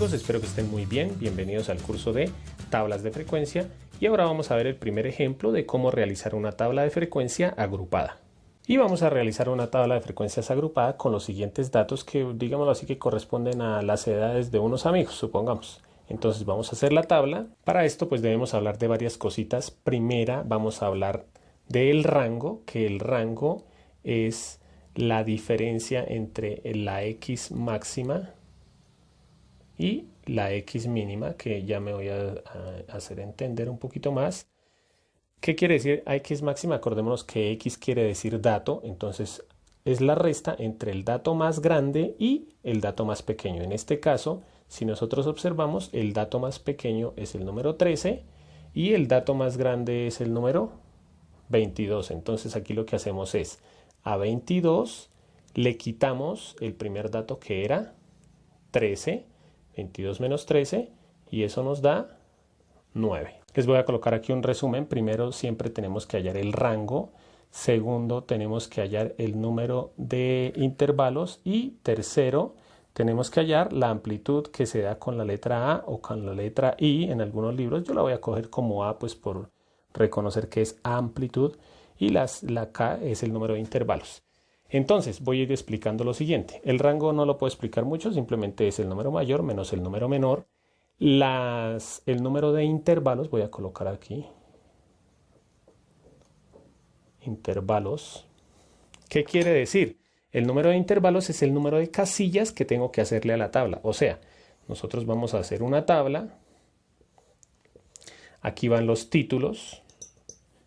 amigos? Espero que estén muy bien. Bienvenidos al curso de tablas de frecuencia y ahora vamos a ver el primer ejemplo de cómo realizar una tabla de frecuencia agrupada. Y vamos a realizar una tabla de frecuencias agrupada con los siguientes datos que, digámoslo así, que corresponden a las edades de unos amigos, supongamos. Entonces vamos a hacer la tabla. Para esto pues debemos hablar de varias cositas. Primera vamos a hablar del rango, que el rango es la diferencia entre la X máxima y la X mínima, que ya me voy a hacer entender un poquito más. ¿Qué quiere decir X máxima? Acordémonos que X quiere decir dato, entonces es la resta entre el dato más grande y el dato más pequeño. En este caso, si nosotros observamos, el dato más pequeño es el número 13 y el dato más grande es el número 22. Entonces aquí lo que hacemos es, a 22 le quitamos el primer dato que era 13, 22 menos 13, y eso nos da 9. Les voy a colocar aquí un resumen. Primero, siempre tenemos que hallar el rango. Segundo, tenemos que hallar el número de intervalos. Y tercero, tenemos que hallar la amplitud que se da con la letra A o con la letra I. En algunos libros yo la voy a coger como A, pues por reconocer que es amplitud. Y la K es el número de intervalos. Entonces voy a ir explicando lo siguiente. El rango no lo puedo explicar mucho, simplemente es el número mayor menos el número menor. El número de intervalos, voy a colocar aquí intervalos. ¿Qué quiere decir? El número de intervalos es el número de casillas que tengo que hacerle a la tabla. O sea, nosotros vamos a hacer una tabla. Aquí van los títulos.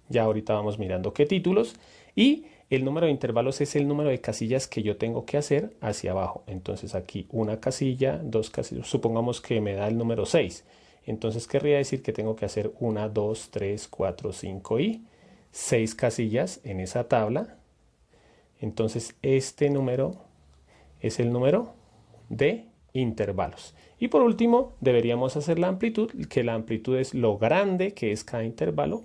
Ya ahorita vamos mirando qué títulos. Y el número de intervalos es el número de casillas que yo tengo que hacer hacia abajo. Entonces aquí una casilla, dos casillas. Supongamos que me da el número 6. Entonces querría decir que tengo que hacer 1, 2, 3, 4, 5 y 6 casillas en esa tabla. Entonces este número es el número de intervalos. Y por último deberíamos hacer la amplitud, que la amplitud es lo grande que es cada intervalo.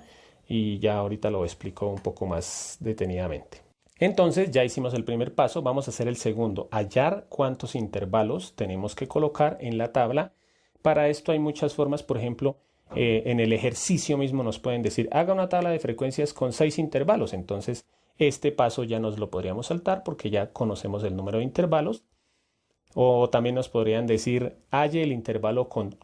Y ya ahorita lo explico un poco más detenidamente. Entonces ya hicimos el primer paso, vamos a hacer el segundo, hallar cuántos intervalos tenemos que colocar en la tabla. Para esto hay muchas formas, por ejemplo, en el ejercicio mismo nos pueden decir, haga una tabla de frecuencias con 6 intervalos. Entonces este paso ya nos lo podríamos saltar porque ya conocemos el número de intervalos. O también nos podrían decir, halle el intervalo con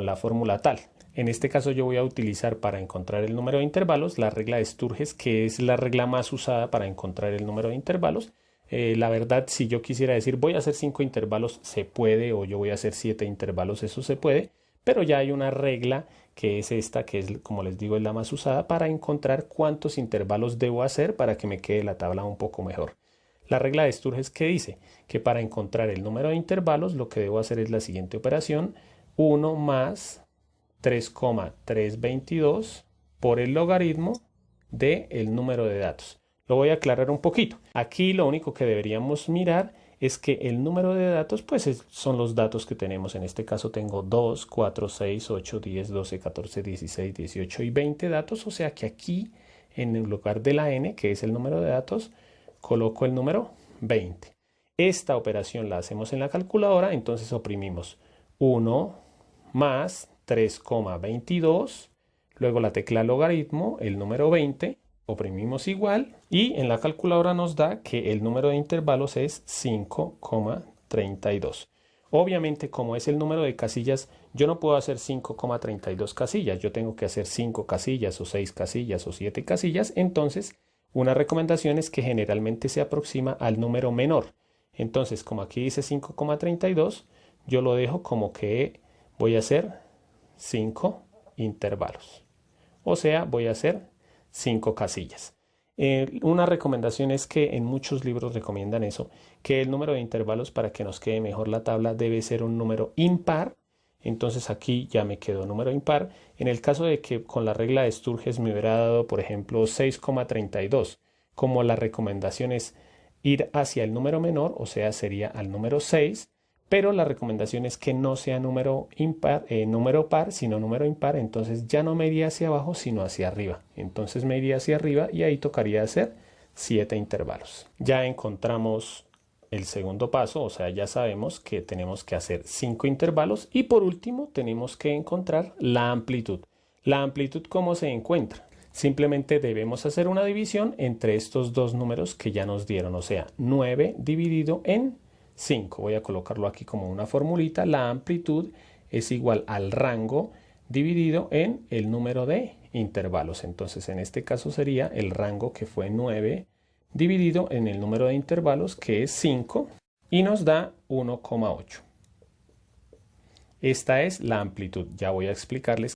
la fórmula tal. En este caso yo voy a utilizar para encontrar el número de intervalos la regla de Sturges, que es la regla más usada para encontrar el número de intervalos. La verdad, si yo quisiera decir voy a hacer 5 intervalos, se puede, o yo voy a hacer 7 intervalos, eso se puede, pero ya hay una regla que es esta, que es, como les digo, es la más usada para encontrar cuántos intervalos debo hacer para que me quede la tabla un poco mejor. La regla de Sturges, que dice que para encontrar el número de intervalos lo que debo hacer es la siguiente operación: 1 más 3,322 por el logaritmo del número de datos. Lo voy a aclarar un poquito. Aquí lo único que deberíamos mirar es que el número de datos pues son los datos que tenemos. En este caso tengo 2, 4, 6, 8, 10, 12, 14, 16, 18 y 20 datos. O sea que aquí en el lugar de la n, que es el número de datos, coloco el número 20. Esta operación la hacemos en la calculadora, entonces oprimimos 1 más 3,22, luego la tecla logaritmo, el número 20, oprimimos igual y en la calculadora nos da que el número de intervalos es 5,32. Obviamente, como es el número de casillas, yo no puedo hacer 5,32 casillas, yo tengo que hacer 5 casillas o 6 casillas o 7 casillas. Entonces una recomendación es que generalmente se aproxima al número menor. Entonces, como aquí dice 5,32, yo lo dejo como que voy a hacer 5 intervalos. O sea, voy a hacer 5 casillas. Una recomendación es que en muchos libros recomiendan eso, que el número de intervalos para que nos quede mejor la tabla debe ser un número impar. Entonces aquí ya me quedó número impar. En el caso de que con la regla de Sturges me hubiera dado, por ejemplo, 6,32, como la recomendación es ir hacia el número menor, o sea, sería al número 6, pero la recomendación es que no sea número par, sino número impar. Entonces ya no me iría hacia abajo, sino hacia arriba. Entonces me iría hacia arriba y ahí tocaría hacer 7 intervalos. Ya encontramos el segundo paso, o sea, ya sabemos que tenemos que hacer 5 intervalos y por último tenemos que encontrar la amplitud. La amplitud, ¿cómo se encuentra? Simplemente debemos hacer una división entre estos dos números que ya nos dieron, o sea, 9 dividido en 5. Voy a colocarlo aquí como una formulita. La amplitud es igual al rango dividido en el número de intervalos. Entonces, en este caso sería el rango, que fue 9, dividido en el número de intervalos, que es 5, y nos da 1,8. Esta es la amplitud. Ya voy a explicarles